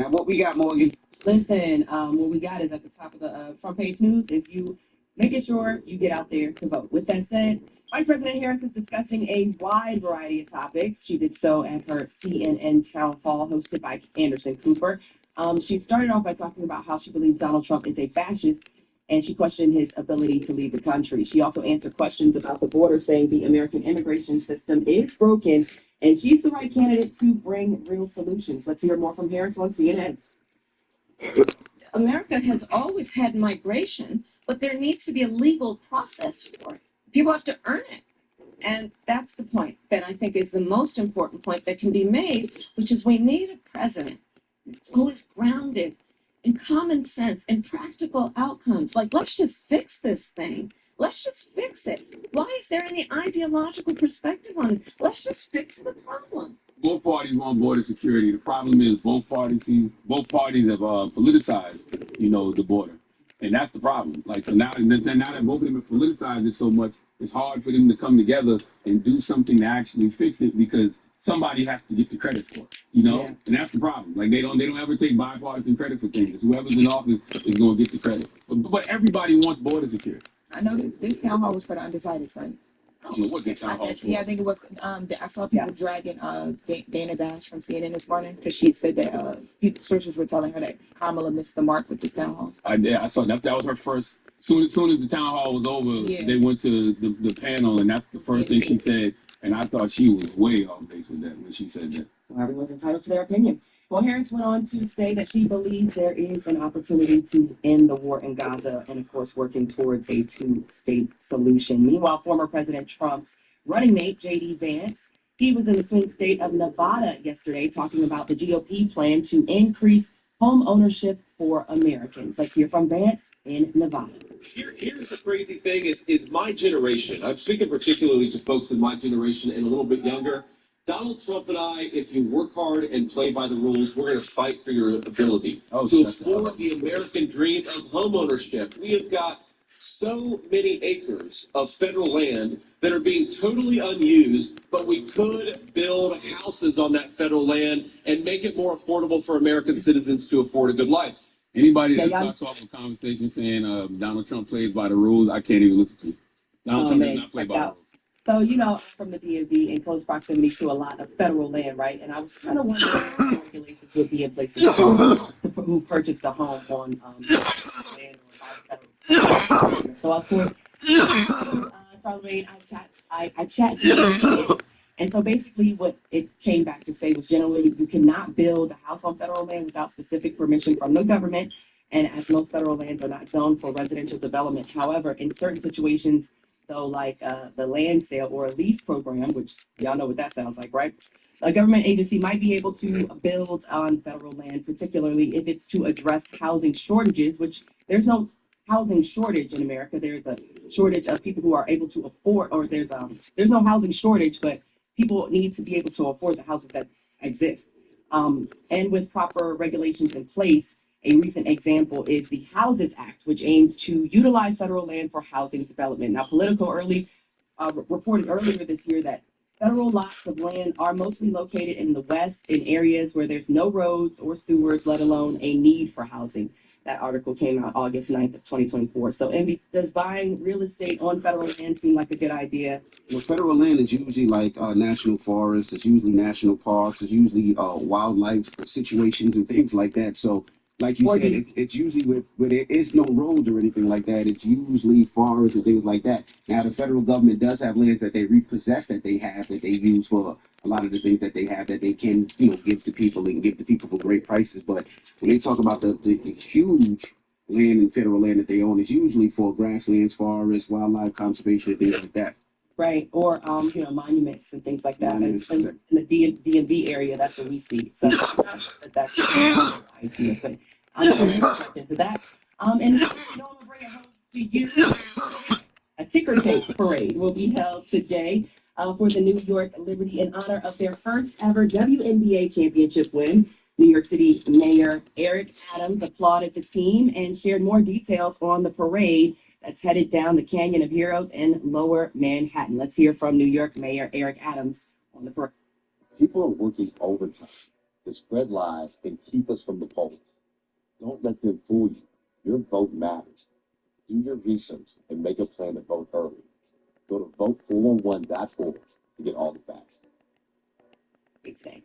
What we got, Morgan? Listen, what we got is at the top of the front page news is you making sure you get out there to vote. With that said, Vice President Harris is discussing a wide variety of topics. She did so at her CNN town hall hosted by Anderson Cooper. She started off by talking about how she believes Donald Trump is a fascist and she questioned his ability to lead the country. She also answered questions about the border, saying the American immigration system is broken and she's the right candidate to bring real solutions. Let's hear more from Harris on CNN. America has always had migration, but there needs to be a legal process for it. People have to earn it. And that's the point that I think is the most important point that can be made, which is we need a president who is grounded in common sense and practical outcomes. Like, let's just fix this thing. Let's just fix it. Why is there any ideological perspective on it? Let's just fix the problem. Both parties want border security. The problem is both parties have politicized, the border, and that's the problem. Like, so now that both of them have politicized it so much, it's hard for them to come together and do something to actually fix it because somebody has to get the credit for it, Yeah. and that's the problem. Like, they don't ever take bipartisan credit for things. Whoever's in office is going to get the credit, but everybody wants border security. I know this town hall was for the undecided, right? I don't know what that town hall was for. Yeah, I think it was. I saw people dragging Dana Bash from CNN this morning because she said that sources were telling her that Kamala missed the mark with this town hall. I saw that was her first. Soon as the town hall was over, they went to the panel, and that's the first thing she said. And I thought she was way off base with that when she said that. Well, everyone's entitled to their opinion. Well, Harris went on to say that she believes there is an opportunity to end the war in Gaza and, of course, working towards a two-state solution. Meanwhile, former President Trump's running mate, J.D. Vance, he was in the swing state of Nevada yesterday talking about the GOP plan to increase home ownership for Americans. Let's hear from Vance in Nevada. Here's the crazy thing is my generation. I'm speaking particularly to folks in my generation and a little bit younger. Donald Trump and I, if you work hard and play by the rules, we're going to fight for your ability to afford the American dream of homeownership. We have got so many acres of federal land that are being totally unused, but we could build houses on that federal land and make it more affordable for American citizens to afford a good life. Anybody that starts off a conversation saying Donald Trump plays by the rules, I can't even listen to. Donald Trump does not play by the rules. So, from the DMV in close proximity to a lot of federal land, right? And I was kind of wondering what regulations would be in place for people who purchased a home on land or by federal. So, of course, Charlamagne, I chat and so basically what it came back to say was generally you cannot build a house on federal land without specific permission from the government. And as most federal lands are not zoned for residential development. However, in certain situations, though, like the land sale or a lease program, which y'all know what that sounds like, right? A government agency might be able to build on federal land, particularly if it's to address housing shortages, which there's no housing shortage in America. There's a shortage of people who are able to afford, or there's no housing shortage, but people need to be able to afford the houses that exist. And with proper regulations in place, a recent example is the Houses Act, which aims to utilize federal land for housing development. Now, Politico reported earlier this year that federal lots of land are mostly located in the West in areas where there's no roads or sewers, let alone a need for housing. That article came out August 9th of 2024. So, Envy, does buying real estate on federal land seem like a good idea? Well, federal land is usually like national forests. It's usually national parks. It's usually wildlife situations and things like that. So, like you said, it's usually where there is no roads or anything like that. It's usually forests and things like that. Now, the federal government does have lands that they repossess that they use for a lot of the things that they have that they can, give to people and give to people for great prices. But when they talk about the huge land and federal land that they own, it's usually for grasslands, forests, wildlife conservation, and things like that. Right, or monuments and things like that. In the DMV area, that's what we see. So I'm not sure that's the idea, but I'm sure into that. And I'm gonna bring it home to you. A ticker tape parade will be held today for the New York Liberty in honor of their first ever WNBA championship win. New York City Mayor Eric Adams applauded the team and shared more details on the parade that's headed down the Canyon of Heroes in Lower Manhattan. Let's hear from New York Mayor Eric Adams on the parade. People are working overtime to spread lies and keep us from the polls. Don't let them fool you. Your vote matters. Do your research and make a plan to vote early. Go to vote411.org to get all the facts. Big thing.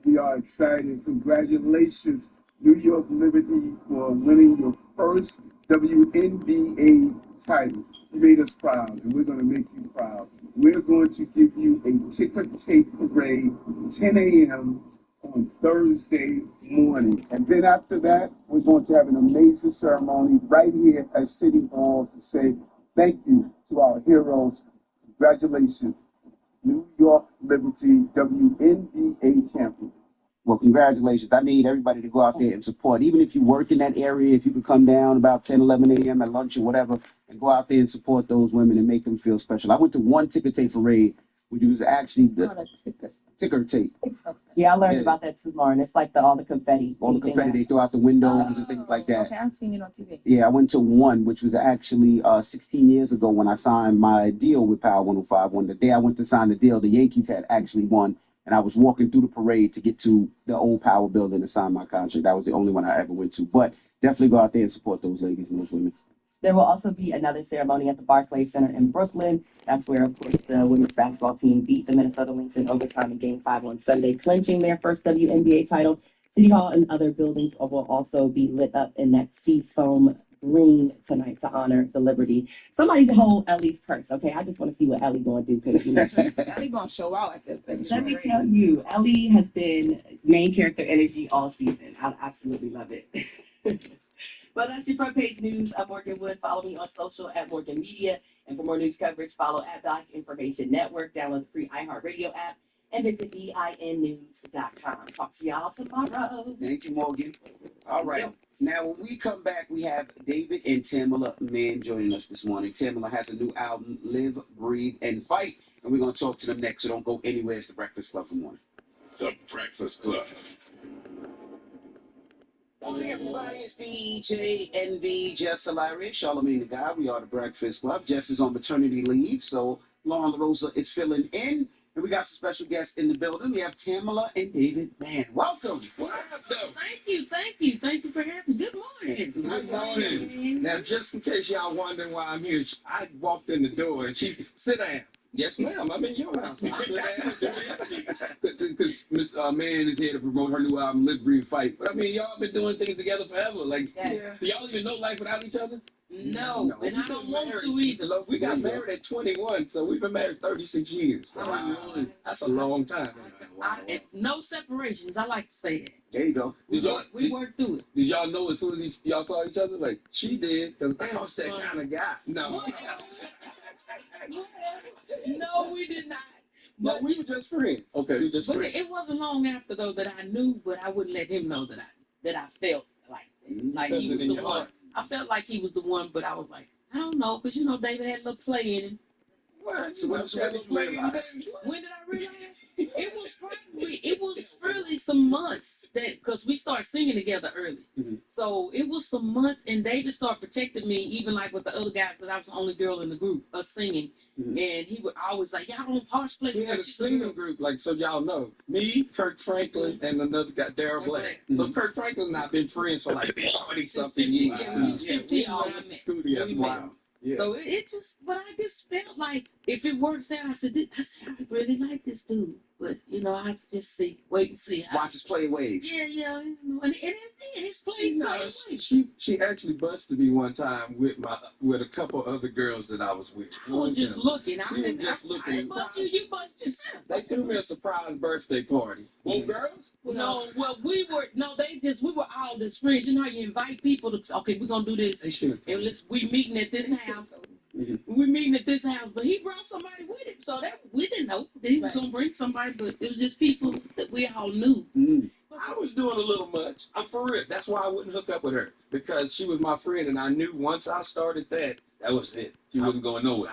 We are excited. Congratulations, New York Liberty, for winning your first WNBA title. You made us proud, and we're going to make you proud. We're going to give you a ticker tape parade, 10 a.m. on Thursday morning. And then after that, we're going to have an amazing ceremony right here at City Hall to say thank you to our heroes. Congratulations. New York Liberty WNBA champion. Well, congratulations. I need everybody to go out there and support. Even if you work in that area, if you could come down about 10, 11 a.m. at lunch or whatever, and go out there and support those women and make them feel special. I went to one ticker tape parade, which was actually the ticker tape. Yeah, I learned Yeah. about that too, Lauren. It's like all the confetti. All the confetti they throw out the windows and things like that. Okay, I've seen it on TV. Yeah, I went to one, which was actually 16 years ago when I signed my deal with Power 105. The day I went to sign the deal, the Yankees had actually won, and I was walking through the parade to get to the old Power building to sign my contract. That was the only one I ever went to. But definitely go out there and support those ladies and those women. There will also be another ceremony at the Barclays Center in Brooklyn. That's where, of course, the women's basketball team beat the Minnesota Lynx in overtime in Game 5 on Sunday, clinching their first WNBA title. City Hall and other buildings will also be lit up in that seafoam green tonight to honor the Liberty. Somebody hold Ellie's purse, okay? I just want to see what Ellie going to do because Ellie gonna show out at the let me tell you, Ellie has been main character energy all season. I absolutely love it. Well, that's your front page news. I'm Morgan Wood. Follow me on social at Morgan Media. And for more news coverage, follow at Black Information Network. Download the free iHeartRadio app and visit BINnews.com. Talk to y'all tomorrow. Thank you, Morgan. All right. Now, when we come back, we have David and Tamala Mann joining us this morning. Tamala has a new album, Live, Breathe, and Fight. And we're going to talk to them next, so don't go anywhere. It's the Breakfast Club for morning. The Breakfast Club. Morning, everybody. It's DJ NV, Jess Hilarious, Charlamagne the Guy. We are the Breakfast Club. Jess is on maternity leave, so Lauren LaRosa is filling in. And we got some special guests in the building. We have Tamala and David Mann. Welcome. Thank you for having me. Good morning. Good morning. Now, just in case y'all wondering why I'm here, I walked in the door and she said, sit down. Yes, ma'am. I'm in your house. Sit down. Because Miss Mann is here to promote her new album, Live, Breathe, Fight. But I mean, y'all been doing things together forever. Like, Yes. do y'all even know life without each other? No, and I don't want to either. Look, we got married at 21, so we've been married 36 years. So that's a long time. No separations. I like to say that. There you go. We worked through it. Did y'all know as soon as y'all saw each other? Like, She did, because I was that That's kind of guy. no. No, we did not. No, But, we were just friends. Okay. We were just but friends. it wasn't long after though that I knew, but I wouldn't let him know that I felt like that. Like Felt he it was in the your one. heart. I felt like he was the one, but I was like, I don't know, because David had a little play in him. What? So when did you realize? When did I realize? It was really some months that, because we started singing together early. Mhm. So it was some months, and David started protecting me, even like with the other guys, because I was the only girl in the group, us singing. Mhm. And he would always like, y'all don't horseplay. We had a singing group, like, so y'all know. Me, Kirk Franklin, and another guy, Daryl Black. So Kirk Franklin and I have been friends for like 40-something 15, years. yeah, we was 15 we all when I went to met. school together. We Wow. met. Yeah. So it just, but I just felt like if it works out, I said, I really like this dude. But, I just wait and see. Watch us play ways. Yeah, and it's played No, away. she actually busted me one time with a couple other girls that I was with. I was just looking. She was just looking. I didn't bust you. You bust yourself. They threw me a surprise birthday party. Both girls? No, well, we were all just friends. You know how you invite people to, okay, we're going to do this. They should have. And we meeting at this house. Mhm. We meeting at this house, but he brought somebody with him. So that we didn't know that he was going to bring somebody, but it was just people that we all knew. Mm. I was doing a little much. I'm for real. That's why I wouldn't hook up with her, because she was my friend, and I knew once I started that was it. She wasn't going nowhere.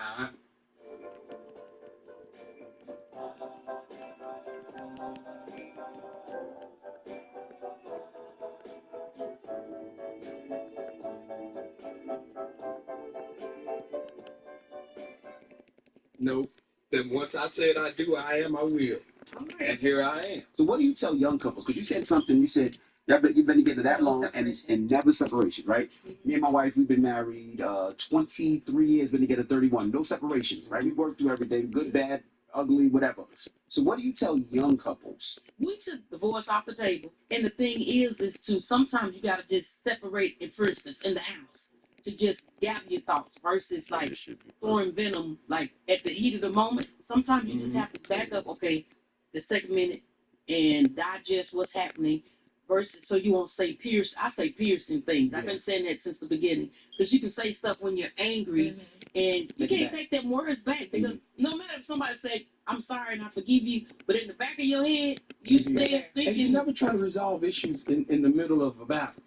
Nope. Then once I said I do, I am, I will. All right. And here I am. So what do you tell young couples? Because you said something. You said you've been together that No long and never separation, right? Me and my wife, we've been married 23 years, been together 31. No separations, right? We work through everything, good, bad, ugly, whatever. So what do you tell young couples? We took divorce off the table. And the thing is to sometimes you gotta just separate it, for instance, in the house to just gather your thoughts versus like throwing venom like at the heat of the moment. Sometimes you just have to back up, okay, let's take a minute and digest what's happening versus so you won't say I say piercing things. I've been saying that since the beginning. Because you can say stuff when you're angry and you can't take them words back because no matter if somebody say, I'm sorry and I forgive you, but in the back of your head, you still And you thinking. never try to resolve issues in the middle of a battle.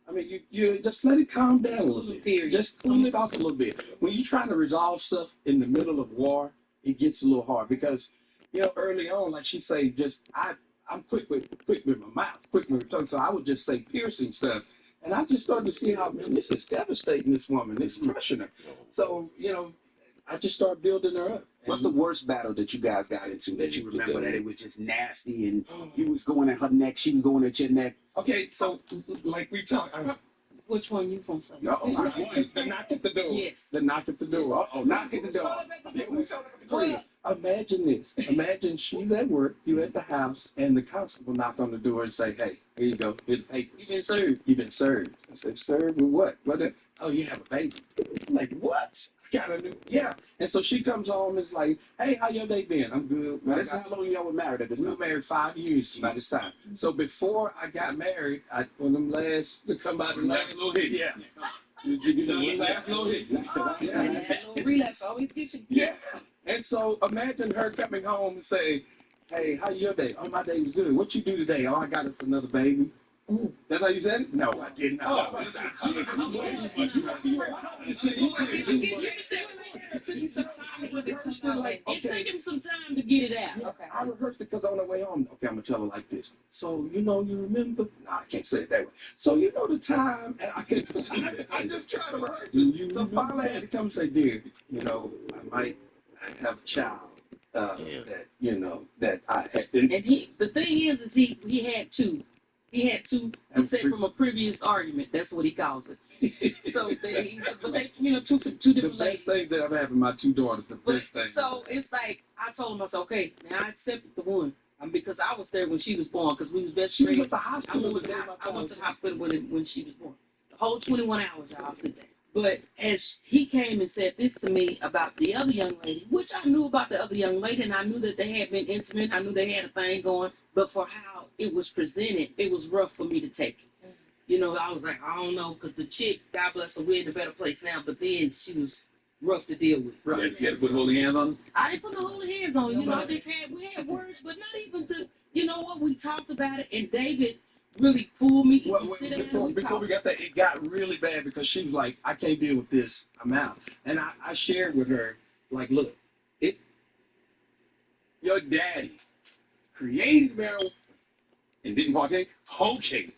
I mean, you just let it calm down a little bit. Period. Just cool it off a little bit. When you're trying to resolve stuff in the middle of war, it gets a little hard because, early on, like she say, I'm quick with my mouth, quick with my tongue, so I would just say piercing stuff. And I just started to see how, man, this is devastating this woman. It's crushing her. So, I just started building her up. What's the worst battle that you guys got into that you remember that it was just nasty and you was going at her neck, she was going at your neck? Okay, so like we talked. Which one you gonna say? The knock at the door. Yes. The knock at the door. Knock at the door. Imagine this. Imagine she's at work, you at the house, and the constable knock on the door and say, hey, here you go. Here's the papers. You've been served. You've been served. I said, served with what? Oh, you have a baby. I'm like, what? Yeah. And so she comes home and is like, hey, how your day been? I'm good. Now, this is how long y'all were married at this We time? were married 5 years by this time. So before I got married, when them last to come out and last little hit. Yeah. Last little hit. Relapse always gets you. Yeah. And so imagine her coming home and saying, hey, how's your day? Oh, my day was good. What you do today? Oh, I got us another baby. Ooh. That's how you said it? No, I did not. It took him some time to get it out. Okay. I rehearsed it because on the way home, okay, I'm gonna tell her like this. So you remember? No, I can't say it that way. So the time, and I just try to rehearse it. So finally I had to come and say, dear, I might have a child that I had. And the thing is he had two. He had two. He said from a previous argument. That's what he calls it. So they two different The ladies. best things that I've had with my two daughters. The best thing. So it's like I told him, I said, okay, now I accepted the one. Because I was there when she was born, because we was best friends. She was at the hospital. I went to the hospital when she was born. The whole 21 hours, y'all sit there. But as he came and said this to me about the other young lady, which I knew about the other young lady, and I knew that they had been intimate. I knew they had a thing going, but for how it was presented, it was rough for me to take. I was like, I don't know, because the chick, God bless her, we're in a better place now, but then she was rough to deal with. Right. You had to put holy hands on. I didn't put the holy hands on. We had words, but not even to. You know what? We talked about it, and David really pulled me. Before we got that, it got really bad because she was like, I can't deal with this. I'm out. And I shared with her, like, look, Your daddy created marijuana and didn't partake? Okay.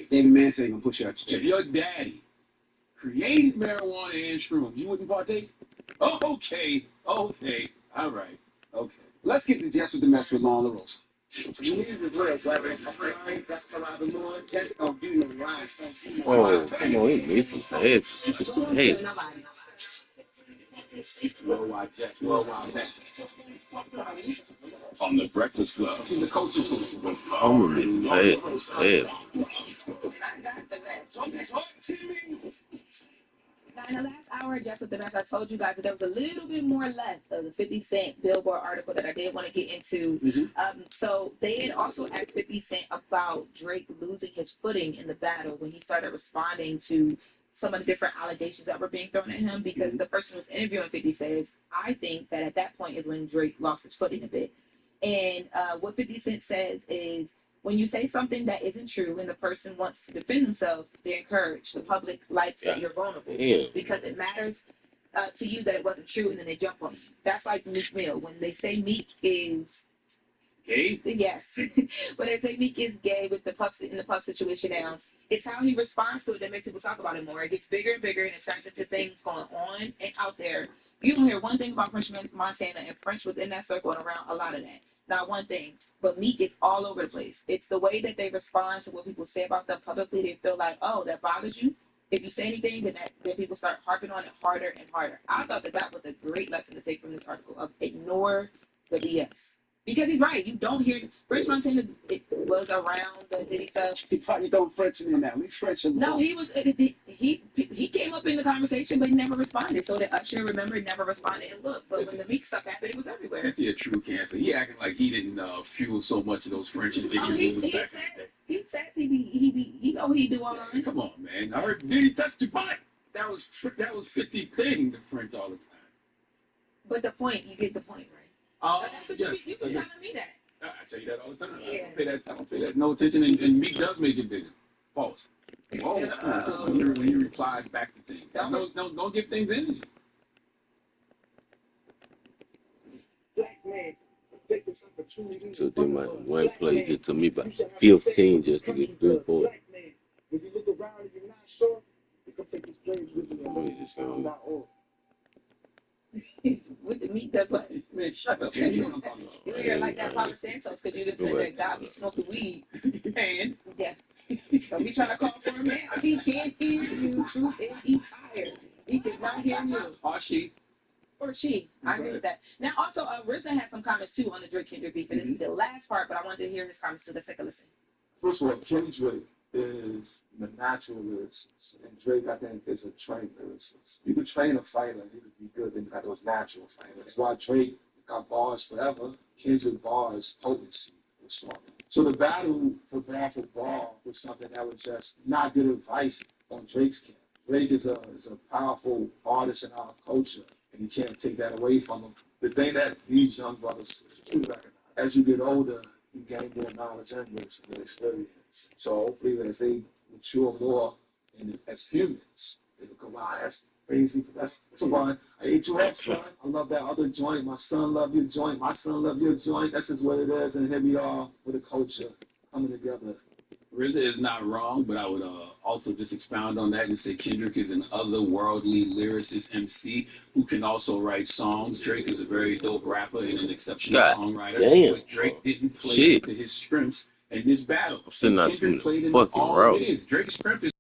David Manson ain't gonna push you out your If chair. your daddy created marijuana and shrooms, you wouldn't partake? Okay. All right. Okay. Let's get to Jess with the Mess with Lauren LaRose. This is real, brother. That's come out of the Lord. Just don't do no wrong. Oh, come on, it needs some heads. Hey, Worldwide Jess. On the Breakfast Club. The coaches. I'm gonna miss some heads. Now, in the last hour, just with the mess, I told you guys that there was a little bit more left of the 50 Cent Billboard article that I did want to get into. So they had also asked 50 Cent about Drake losing his footing in the battle when he started responding to some of the different allegations that were being thrown at him, because the person who was interviewing 50 says, I think that at that point is when Drake lost his footing a bit. And what 50 Cent says is, when you say something that isn't true and the person wants to defend themselves, they're encouraged. The public likes that you're vulnerable because it matters to you that it wasn't true, and then they jump on you. That's like Meek Mill. When they say Meek is Gay? Yes. When they say Meek is gay with the puff in the puff situation now, it's how he responds to it that makes people talk about it more. It gets bigger and bigger and it turns into things going on and out there. You don't hear one thing about French Montana, and French was in that circle and around a lot of that. Not one thing. But Meek is all over the place. It's the way that they respond to what people say about them publicly. They feel like, oh, that bothers you. If you say anything, then people start harping on it harder and harder. I thought that was a great lesson to take from this article of ignore the BS. Because he's right. You don't hear French Montana. It was around the Diddy stuff. You probably don't French in there now. Leave French alone. No, he came up in the conversation, but he never responded. So the Usher, remember, never responded. And look, but when the Meek stuff happened, it was everywhere. 50 a true cancer. He acting like he didn't fuel so much of those French and Dickie moves back in the day. He says he know what he do online. Come on, man. I heard Diddy touched your butt. That was 50 thing, the French all the time. But the point, you get the point, right? That's what Yes. you been telling me that. I say that all the time. Yeah. I don't pay that no attention, and Meek does make it bigger. False. When he replies back to things. Don't give things energy. So then my one play just took me about 15 just to get through for it. When you look around and you're not sure, you can take this place with you. Let me just, With the Meek, that's what. Man, shut up. Man. You know what I'm talking about. You hear like that Palo Santos because you didn't say that God be smoking weed. And Yeah. Don't be trying to call for him now. He can't hear you. Truth is, he's tired. He cannot hear you. or she. Or she. I agree with that. Now, also, RZA had some comments too on the Drake Kendrick beef, and this is the last part, but I wanted to hear his comments too. Let's take a listen. First of all, Kendrick is the natural lyricist, and Drake, I think, is a trained lyricist. You could train a fighter, he could be good, then you got those natural fighters. That's why Drake got bars forever. Kendrick bars potency and strong. So the battle for bar was something that was just not good advice on Drake's camp. Drake is a powerful artist in our culture, and you can't take that away from him. The thing that these young brothers should recognize, as you get older, you gain more knowledge and wisdom and experience. So hopefully as they mature more and as humans, they become, wow, that's crazy. That's fun. I ate your ex, son. I love that other joint. My son love your joint. My son love your joint. That's just what it is. And here we are for the culture coming together. RZA is not wrong, but I would also just expound on that and say Kendrick is an otherworldly lyricist MC who can also write songs. Drake is a very dope rapper and an exceptional songwriter. Damn. But Drake didn't play to his strengths in this battle. I'm sitting out Kendrick too played in fucking all rows. it is. Drake's strength is